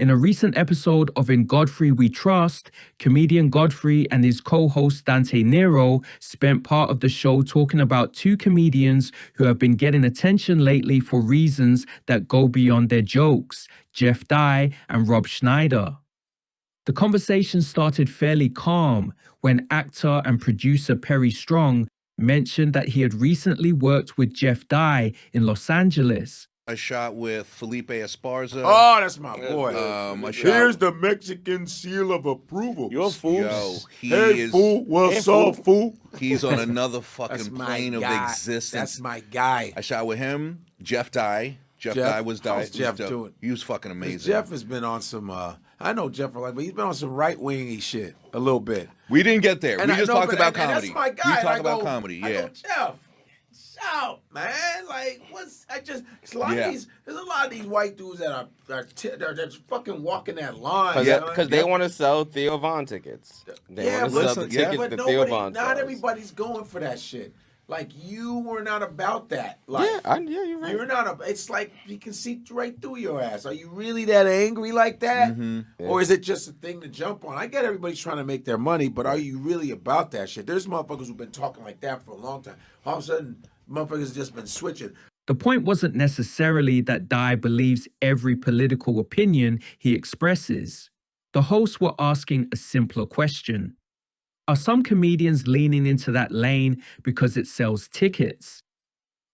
In a recent episode of In Godfrey We Trust, comedian Godfrey and his co-host Dante Nero spent part of the show talking about two comedians who have been getting attention lately for reasons that go beyond their jokes, Jeff Dye and Rob Schneider. The conversation started fairly calm when actor and producer Perry Strong mentioned that he had recently worked with Jeff Dye in Los Angeles. I shot with Felipe Esparza. Oh, that's my boy. Here's the Mexican seal of approval. You're a fool. Yo, Hey, fool. What's up, fool? He's on another fucking plane of existence. That's my guy. I shot with him, Jeff Dye. Jeff Dye was Dye. How's Jeff doing? He was fucking amazing. Jeff has been on some, I know Jeff for life, but he's been on some right-wingy shit a little bit. We didn't get there. We just talked about comedy. And that's my guy. We talked about comedy, yeah. I go, Jeff, shout, man. Like, there's a lot of these white dudes that are just fucking walking that line. Because they want to sell Theo Von tickets. They want to sell the tickets but that Theo Von sells. Not everybody's going for that shit. Like, you were not about that. Like, you're right. You're not. It's like you can see right through your ass. Are you really that angry like that? Mm-hmm. Yeah. Or is it just a thing to jump on? I get everybody's trying to make their money, but are you really about that shit? There's motherfuckers who've been talking like that for a long time. All of a sudden, motherfuckers have just been switching. The point wasn't necessarily that Dye believes every political opinion he expresses. The hosts were asking a simpler question. Are some comedians leaning into that lane because it sells tickets?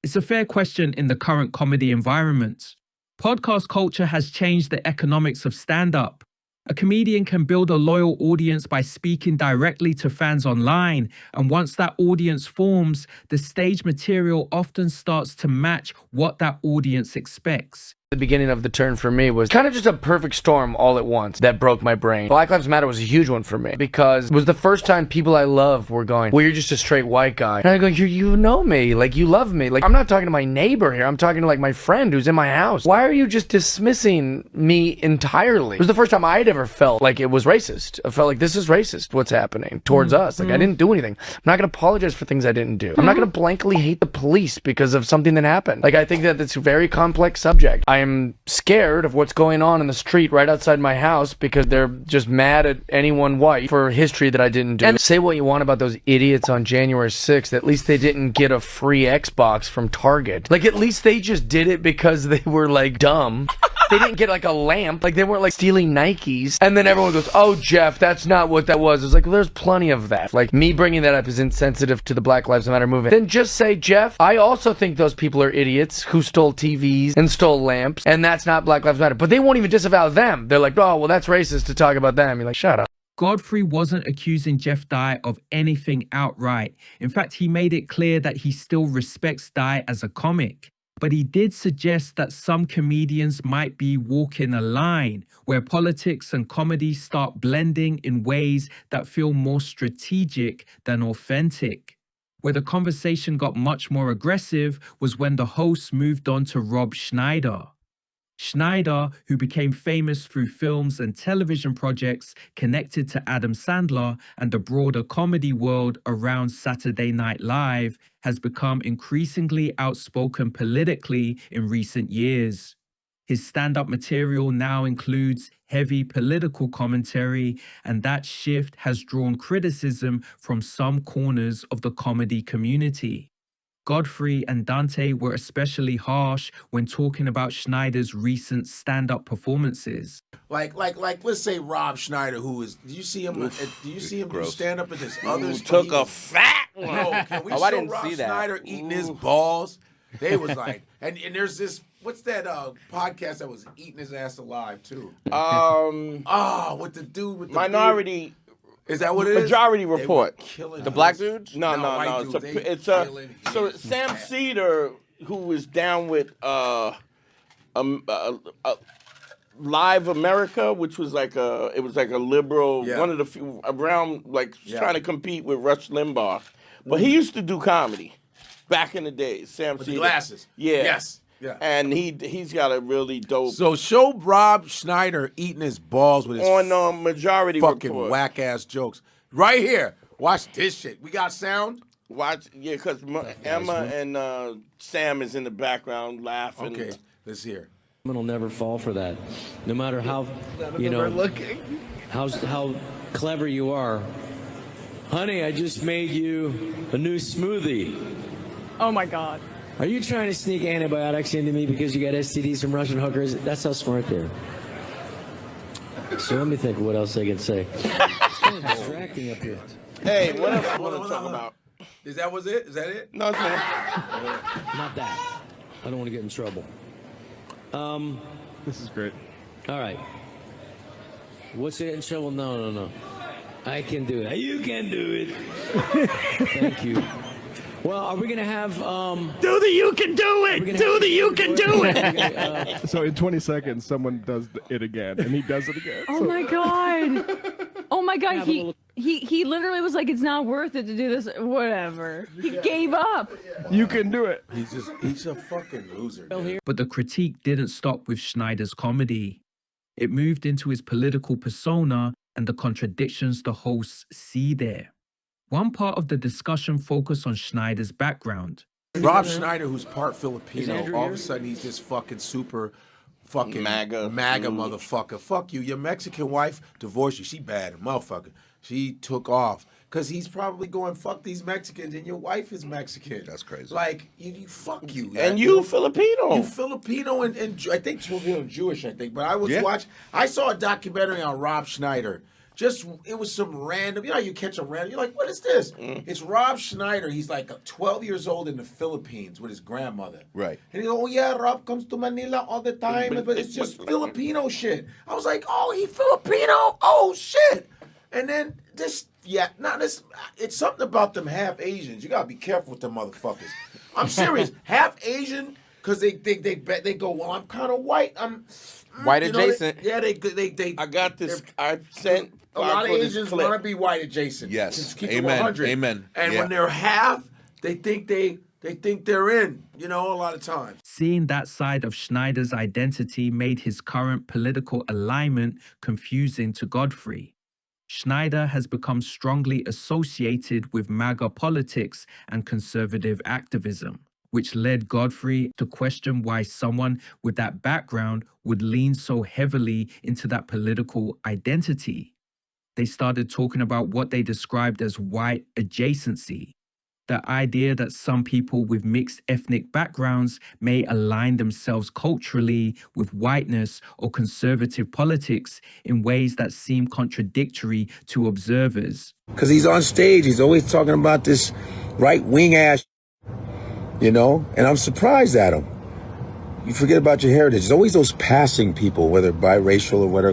It's a fair question in the current comedy environment. Podcast culture has changed the economics of stand-up. A comedian can build a loyal audience by speaking directly to fans online, and once that audience forms, the stage material often starts to match what that audience expects. The beginning of the turn for me was kind of just a perfect storm all at once that broke my brain. Black Lives Matter was a huge one for me because it was the first time people I love were going, well, you're just a straight white guy. And I go, you know me, like you love me. Like I'm not talking to my neighbor here. I'm talking to like my friend who's in my house. Why are you just dismissing me entirely? It was the first time I'd ever felt like it was racist. I felt like this is racist, what's happening towards us. Like I didn't do anything. I'm not going to apologize for things I didn't do. I'm not going to blankly hate the police because of something that happened. Like I think that it's a very complex subject. I'm scared of what's going on in the street right outside my house because they're just mad at anyone white for history that I didn't do. And say what you want about those idiots on January 6th, at least they didn't get a free Xbox from Target. Like at least they just did it because they were like dumb. They didn't get like a lamp. Like they weren't like stealing Nikes. And then everyone goes, oh, Jeff, that's not what that was. It's like, well, there's plenty of that. Like me bringing that up is insensitive to the Black Lives Matter movement. Then just say, Jeff, I also think those people are idiots who stole TVs and stole lamps. And that's not Black Lives Matter. But they won't even disavow them. They're like, oh, well, that's racist to talk about them. You're like, shut up. Godfrey wasn't accusing Jeff Dye of anything outright. In fact, he made it clear that he still respects Dye as a comic. But he did suggest that some comedians might be walking a line where politics and comedy start blending in ways that feel more strategic than authentic. Where the conversation got much more aggressive was when the hosts moved on to Rob Schneider. Schneider, who became famous through films and television projects connected to Adam Sandler and the broader comedy world around Saturday Night Live, has become increasingly outspoken politically in recent years. His stand-up material now includes heavy political commentary, and that shift has drawn criticism from some corners of the comedy community. Godfrey and Dante were especially harsh when talking about Schneider's recent stand-up performances. Like, let's say Rob Schneider, who is, do you see him do stand-up at this other Took a fat one. No, can we I show didn't Rob see that. Schneider eating his balls? They was like, and there's this, what's that podcast that was eating his ass alive too? With the dude with the Minority. beard. Is that what it is? Majority Report. The The black dudes? No. Dudes, So Sam Cedar, who was down with Live America, which was like a liberal, one of the few around, trying to compete with Rush Limbaugh. But he used to do comedy back in the days. Sam with Cedar. the glasses. Yeah. Yes. Yeah. And he's got a really dope. So show Rob Schneider eating his balls with his on Majority fucking Report. whack ass jokes right here. Watch this shit. We got sound. Watch, yeah, because Emma and Sam is in the background laughing. Okay, let's hear. Will never fall for that. No matter how, how clever you are. Honey, I just made you a new smoothie. Oh my God. Are you trying to sneak antibiotics into me because you got STDs from Russian hookers? That's how smart they are. So let me think of what else I can say. It's kind of distracting up here. Hey, what else you want to talk about? Is that it? Is that it? No, it's not. Not that. I don't want to get in trouble. This is great. All right. What's it in trouble? No. I can do it. You can do it. Thank you. Well, are we going to have... Do the you can do it! Do the you can do it! So in 20 seconds, someone does it again, and he does it again. Oh my God. Oh my God. He literally was like, it's not worth it to do this. Whatever. He gave up. You can do it. He's a fucking loser. Dude. But the critique didn't stop with Schneider's comedy. It moved into his political persona and the contradictions the hosts see there. One part of the discussion focused on Schneider's background. Rob Schneider, who's part Filipino, all of a sudden he's this fucking super fucking MAGA motherfucker. Fuck you. Your Mexican wife divorced you. She bad, motherfucker. She took off. Because he's probably going, fuck these Mexicans, and your wife is Mexican. That's crazy. Like, you fuck you. And you Filipino. You Filipino and I think Filipino Jewish, I think. But I saw a documentary on Rob Schneider. It was some random, how you catch a random, you're like, what is this? It's Rob Schneider. He's like 12 years old in the Philippines with his grandmother. Right. And he goes, oh yeah, Rob comes to Manila all the time, but it's just Filipino shit. I was like, oh, he Filipino? Oh, shit. And then it's something about them half Asians. You gotta be careful with them motherfuckers. I'm serious. Half Asian, because they go, well, I'm kind of white. I'm white adjacent. They I got this. I sent a lot of Asians want to be white adjacent. Yes. Just keep Amen. it 100. Amen. And Yeah. when they're half, they think they're in. A lot of times. Seeing that side of Schneider's identity made his current political alignment confusing to Godfrey. Schneider has become strongly associated with MAGA politics and conservative activism, which led Godfrey to question why someone with that background would lean so heavily into that political identity. They started talking about what they described as white adjacency, the idea that some people with mixed ethnic backgrounds may align themselves culturally with whiteness or conservative politics in ways that seem contradictory to observers. Because he's on stage, he's always talking about this right-wing ass, and I'm surprised at him. You forget about your heritage. There's always those passing people, whether biracial or whether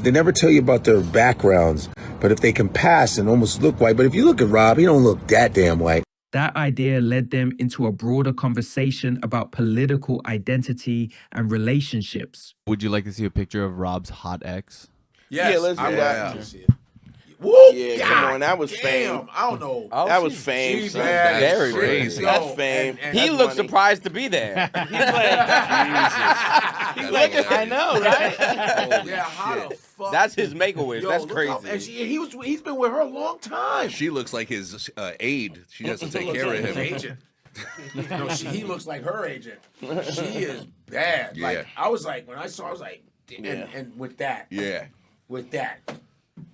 they never tell you about their backgrounds. But if they can pass and almost look white, but if you look at Rob, he don't look that damn white. That idea led them into a broader conversation about political identity and relationships. Would you like to see a picture of Rob's hot ex? Yes, let's do that. Yeah. Whoop! Yeah, come on, that was fame. I don't know. That was fame. She's son. bad. Very crazy. That's fame. He looked surprised to be there. He's like, He's like, I know, right? Yeah, how the fuck? That's his make-a-wish. That's look how- crazy. and he's been with her a long time. She looks like his aide. She has to take care of him. Agent. No, he looks like her agent. She is bad. Yeah. Like I was like, when I saw, I was like, and with that, Yeah.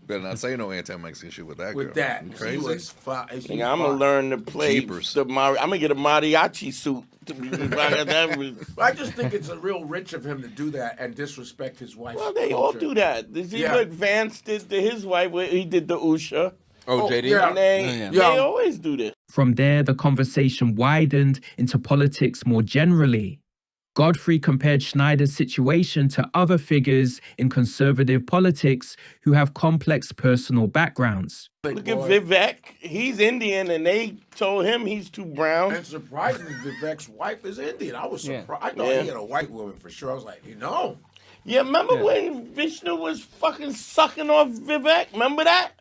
Better not say no anti-Mexican shit with that girl. with that, You she crazy? was fine. I'm gonna learn to play. Jeepers. I'm gonna get a mariachi suit. I just think it's a real rich of him to do that and disrespect his wife. Well, they all do that. You see what Vance did to his wife? He did the Usha. Oh, JD? yeah. And they always do this. From there, the conversation widened into politics more generally. Godfrey compared Schneider's situation to other figures in conservative politics who have complex personal backgrounds. Look at Vivek. He's Indian, and they told him he's too brown. And surprisingly, Vivek's wife is Indian. I was surprised. I thought he had a white woman for sure. I was like, Yeah, remember when Vishnu was fucking sucking off Vivek? Remember that?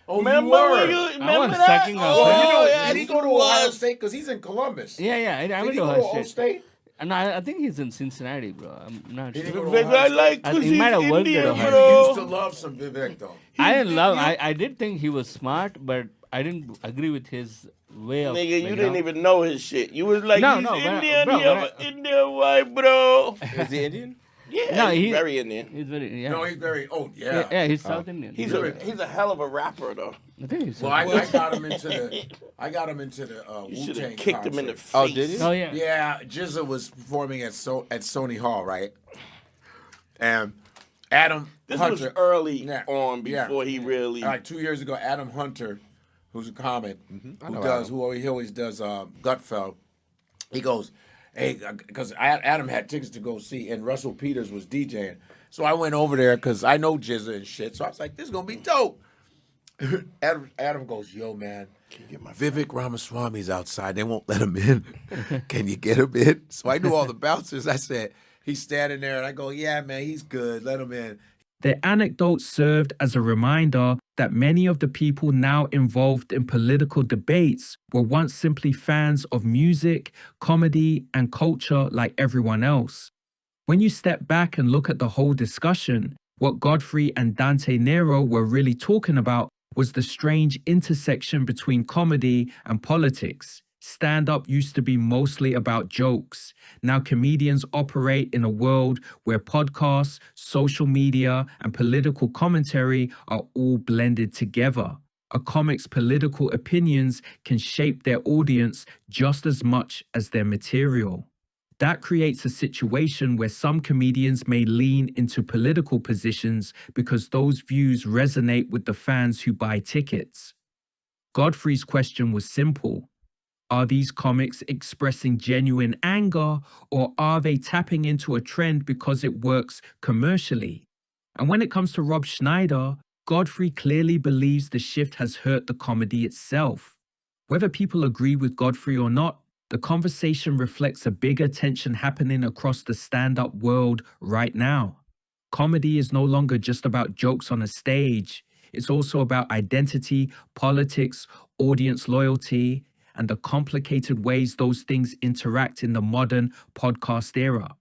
Oh, remember you were. when you I remember wasn't that? sucking off Oh, him. yeah, Did he go to Ohio State? Because he's in Columbus. Yeah, I Did went he to go to Ohio Ohio State. State? And I think he's in Cincinnati, bro. I'm not Did he sure. go to Vivek, Ohio I State? like I because think he he's might have worked at Indian, Ohio You bro. used to love some Vivek, though. I didn't love. I did think he was smart, but I didn't agree with his way of. Nigga, you like, didn't even know his shit. You was like, No, he's no, when I- Indian, bro, he have when an Indian white, bro. Is he Indian? Yeah, No, he's he- very Indian. He's very yeah. No, he's very. Oh yeah, yeah. he's South Indian. He's a hell of a rapper though. I think he's Well, I got him into the. I got him into the You Wu should Tang have kicked him in the face. Oh, did he? Oh yeah. Yeah, Jizza was performing at Sony Hall, right? And Adam This Hunter, was early Yeah. on before he really. like 2 years ago, Adam Hunter, who's a comic, know he always does Gutfeld. He goes, hey, because Adam had tickets to go see, and Russell Peters was DJing. So I went over there because I know Jizza and shit. So I was like, this is gonna be dope. Adam goes, yo, man, Vivek Ramaswamy's outside. They won't let him in. Can you get him in? So I knew all the bouncers. I said, he's standing there, and I go, yeah, man, he's good. Let him in. Their anecdotes served as a reminder that many of the people now involved in political debates were once simply fans of music, comedy, and culture like everyone else. When you step back and look at the whole discussion, what Godfrey and Dante Nero were really talking about was the strange intersection between comedy and politics. Stand-up used to be mostly about jokes. Now comedians operate in a world where podcasts, social media, and political commentary are all blended together. A comic's political opinions can shape their audience just as much as their material. That creates a situation where some comedians may lean into political positions because those views resonate with the fans who buy tickets. Godfrey's question was simple. Are these comics expressing genuine anger, or are they tapping into a trend because it works commercially? And when it comes to Rob Schneider, Godfrey clearly believes the shift has hurt the comedy itself. Whether people agree with Godfrey or not, the conversation reflects a bigger tension happening across the stand-up world right now. Comedy is no longer just about jokes on a stage. It's also about identity, politics, audience loyalty, and the complicated ways those things interact in the modern podcast era.